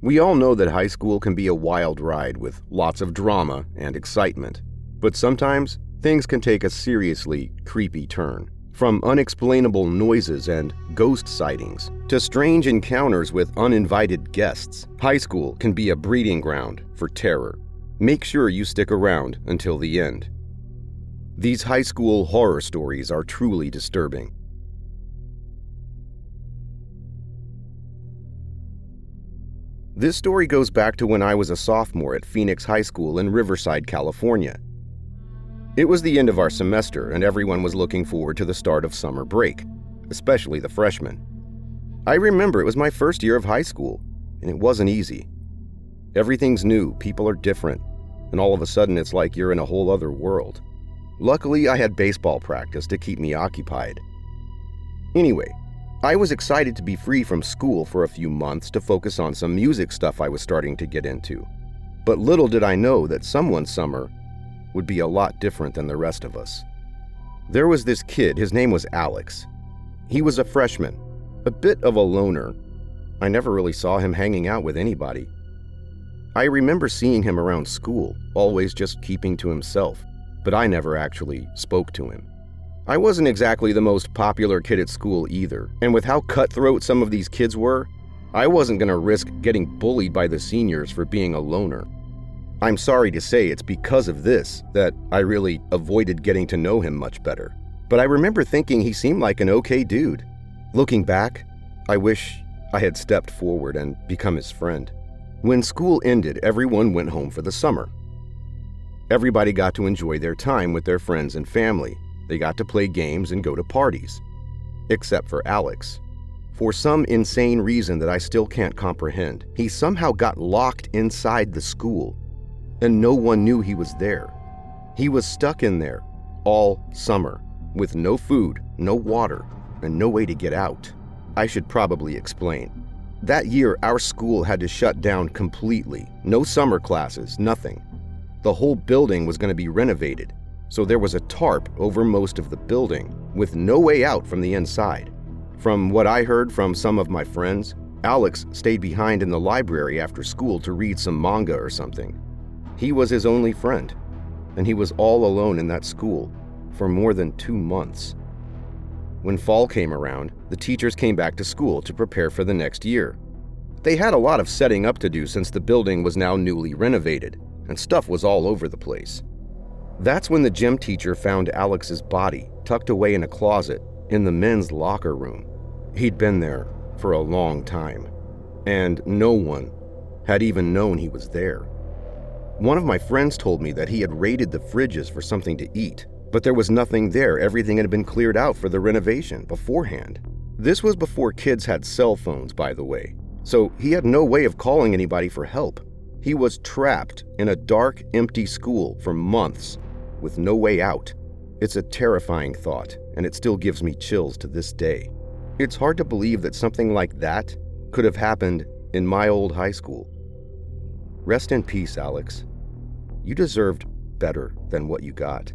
We all know that high school can be a wild ride with lots of drama and excitement, but sometimes things can take a seriously creepy turn. From unexplainable noises and ghost sightings to strange encounters with uninvited guests, high school can be a breeding ground for terror. Make sure you stick around until the end. These high school horror stories are truly disturbing. This story goes back to when I was a sophomore at Phoenix High School in Riverside, California. It was the end of our semester, and everyone was looking forward to the start of summer break, especially the freshmen. I remember it was my first year of high school, and it wasn't easy. Everything's new, people are different, and all of a sudden it's like you're in a whole other world. Luckily, I had baseball practice to keep me occupied. Anyway, I was excited to be free from school for a few months to focus on some music stuff I was starting to get into. But little did I know that someone's summer would be a lot different than the rest of us. There was this kid, his name was Alex. He was a freshman, a bit of a loner. I never really saw him hanging out with anybody. I remember seeing him around school, always just keeping to himself, but I never actually spoke to him. I wasn't exactly the most popular kid at school either, and with how cutthroat some of these kids were, I wasn't gonna risk getting bullied by the seniors for being a loner. I'm sorry to say it's because of this that I really avoided getting to know him much better. But I remember thinking he seemed like an okay dude. Looking back, I wish I had stepped forward and become his friend. When school ended, everyone went home for the summer. Everybody got to enjoy their time with their friends and family. They got to play games and go to parties. Except for Alex. For some insane reason that I still can't comprehend, he somehow got locked inside the school, and no one knew he was there. He was stuck in there all summer, with no food, no water, and no way to get out. I should probably explain. That year, our school had to shut down completely. No summer classes, nothing. The whole building was going to be renovated, so there was a tarp over most of the building, with no way out from the inside. From what I heard from some of my friends, Alex stayed behind in the library after school to read some manga or something. He was his only friend, and he was all alone in that school for more than 2 months. When fall came around, the teachers came back to school to prepare for the next year. They had a lot of setting up to do since the building was now newly renovated, and stuff was all over the place. That's when the gym teacher found Alex's body tucked away in a closet in the men's locker room. He'd been there for a long time, and no one had even known he was there. One of my friends told me that he had raided the fridges for something to eat, but there was nothing there. Everything had been cleared out for the renovation beforehand. This was before kids had cell phones, by the way, so he had no way of calling anybody for help. He was trapped in a dark, empty school for months with no way out. It's a terrifying thought, and it still gives me chills to this day. It's hard to believe that something like that could have happened in my old high school. Rest in peace, Alex. You deserved better than what you got.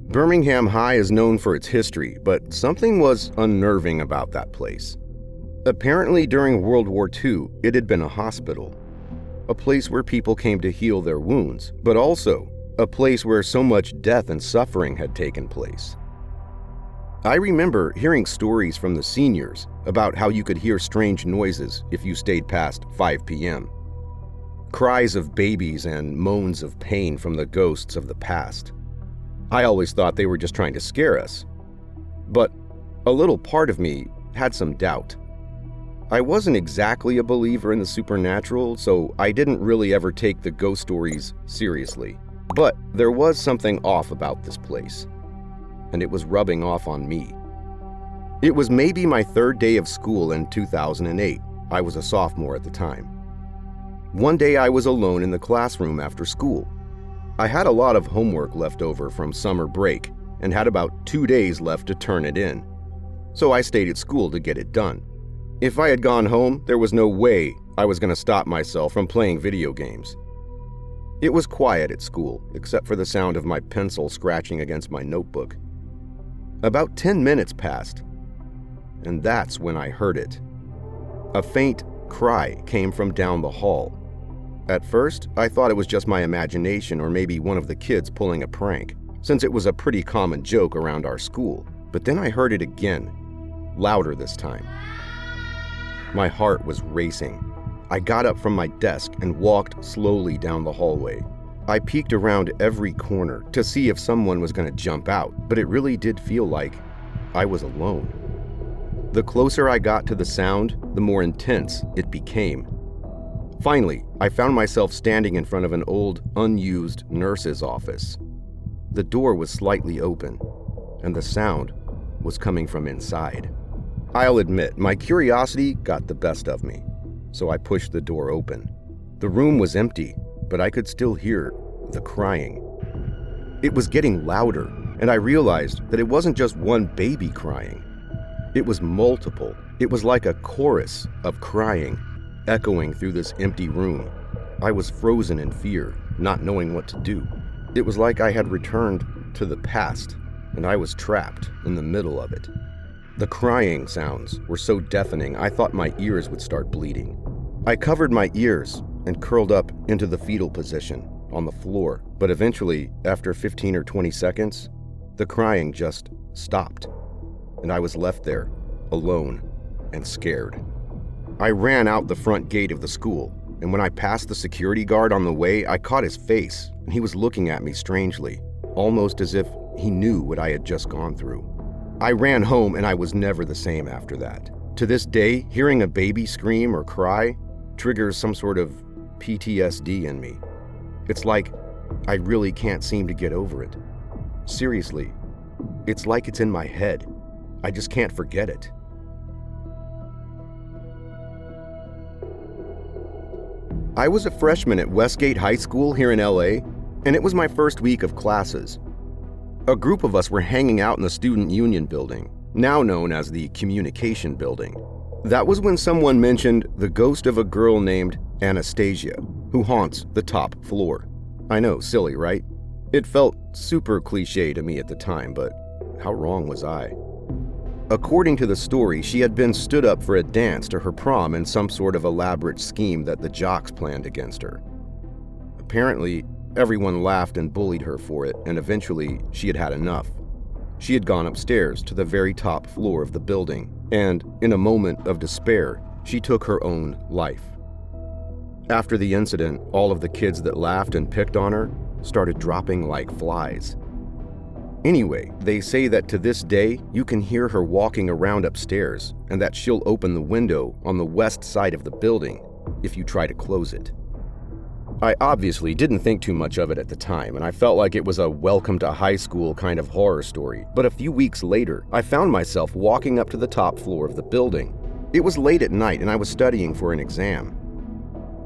Birmingham High is known for its history, but something was unnerving about that place. Apparently, during World War II, it had been a hospital, a place where people came to heal their wounds, but also a place where so much death and suffering had taken place. I remember hearing stories from the seniors about how you could hear strange noises if you stayed past 5 p.m. Cries of babies and moans of pain from the ghosts of the past. I always thought they were just trying to scare us, but a little part of me had some doubt. I wasn't exactly a believer in the supernatural, so I didn't really ever take the ghost stories seriously. But there was something off about this place, and it was rubbing off on me. It was maybe my 3rd day of school in 2008. I was a sophomore at the time. One day I was alone in the classroom after school. I had a lot of homework left over from summer break and had about 2 days left to turn it in, so I stayed at school to get it done. If I had gone home, there was no way I was going to stop myself from playing video games. It was quiet at school, except for the sound of my pencil scratching against my notebook. About 10 minutes passed. and that's when I heard it. A faint cry came from down the hall. At first, I thought it was just my imagination or maybe one of the kids pulling a prank, since it was a pretty common joke around our school. But then I heard it again, louder this time. My heart was racing. I got up from my desk and walked slowly down the hallway. I peeked around every corner to see if someone was going to jump out, but it really did feel like I was alone. The closer I got to the sound, the more intense it became. Finally, I found myself standing in front of an old, unused nurse's office. The door was slightly open, and the sound was coming from inside. I'll admit, my curiosity got the best of me, so I pushed the door open. The room was empty, but I could still hear the crying. It was getting louder, and I realized that it wasn't just one baby crying. It was multiple. It was like a chorus of crying, echoing through this empty room. I was frozen in fear, not knowing what to do. It was like I had returned to the past, and I was trapped in the middle of it. The crying sounds were so deafening, I thought my ears would start bleeding. I covered my ears and curled up into the fetal position on the floor, but eventually, after 15 or 20 seconds, the crying just stopped, and I was left there, alone and scared. I ran out the front gate of the school, and when I passed the security guard on the way, I caught his face, and he was looking at me strangely, almost as if he knew what I had just gone through. I ran home, and I was never the same after that. To this day, hearing a baby scream or cry triggers some sort of PTSD in me. It's like I really can't seem to get over it. Seriously, it's like it's in my head. I just can't forget it. I was a freshman at Westgate High School here in LA, and it was my first week of classes. A group of us were hanging out in the Student Union building, now known as the Communication Building. That was when someone mentioned the ghost of a girl named Anastasia, who haunts the top floor. I know, silly, right? It felt super cliche to me at the time, but how wrong was I? According to the story, she had been stood up for a dance to her prom in some sort of elaborate scheme that the jocks planned against her. Apparently, everyone laughed and bullied her for it, and eventually she had had enough. She had gone upstairs to the very top floor of the building, and in a moment of despair, she took her own life. After the incident, all of the kids that laughed and picked on her started dropping like flies. Anyway, they say that to this day, you can hear her walking around upstairs, and that she'll open the window on the west side of the building if you try to close it. I obviously didn't think too much of it at the time, and I felt like it was a welcome to high school kind of horror story. But a few weeks later, I found myself walking up to the top floor of the building. It was late at night, and I was studying for an exam.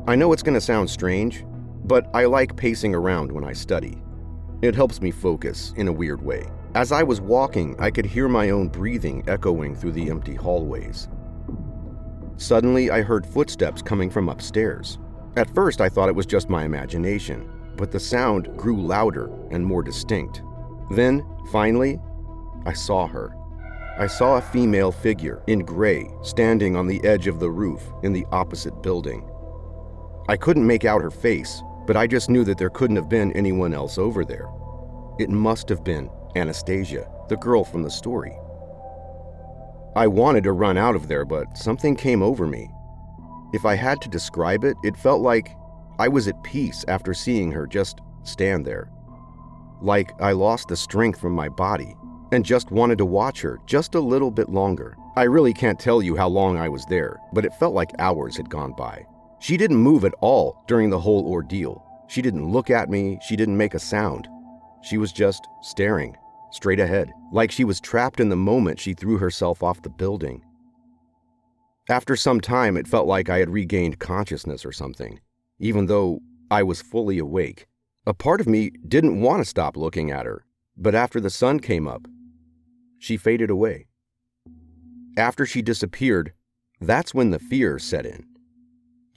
I know it's going to sound strange, but I like pacing around when I study. It helps me focus in a weird way. As I was walking, I could hear my own breathing echoing through the empty hallways. Suddenly, I heard footsteps coming from upstairs. At first, I thought it was just my imagination, but the sound grew louder and more distinct. Then, finally, I saw her. I saw a female figure in gray standing on the edge of the roof in the opposite building. I couldn't make out her face, but I just knew that there couldn't have been anyone else over there. It must have been Anastasia, the girl from the story. I wanted to run out of there, but something came over me. If I had to describe it, it felt like I was at peace after seeing her just stand there. Like I lost the strength from my body and just wanted to watch her just a little bit longer. I really can't tell you how long I was there, but it felt like hours had gone by. She didn't move at all during the whole ordeal. She didn't look at me, she didn't make a sound. She was just staring, straight ahead, like she was trapped in the moment she threw herself off the building. After some time, it felt like I had regained consciousness or something, even though I was fully awake. A part of me didn't want to stop looking at her, but after the sun came up, she faded away. After she disappeared, that's when the fear set in.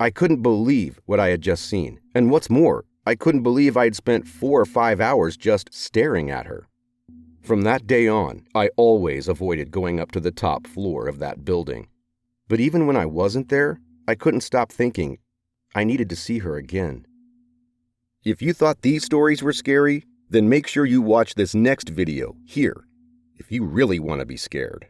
I couldn't believe what I had just seen, and what's more, I couldn't believe I had spent 4 or 5 hours just staring at her. From that day on, I always avoided going up to the top floor of that building. But even when I wasn't there, I couldn't stop thinking I needed to see her again. If you thought these stories were scary, then make sure you watch this next video here if you really want to be scared.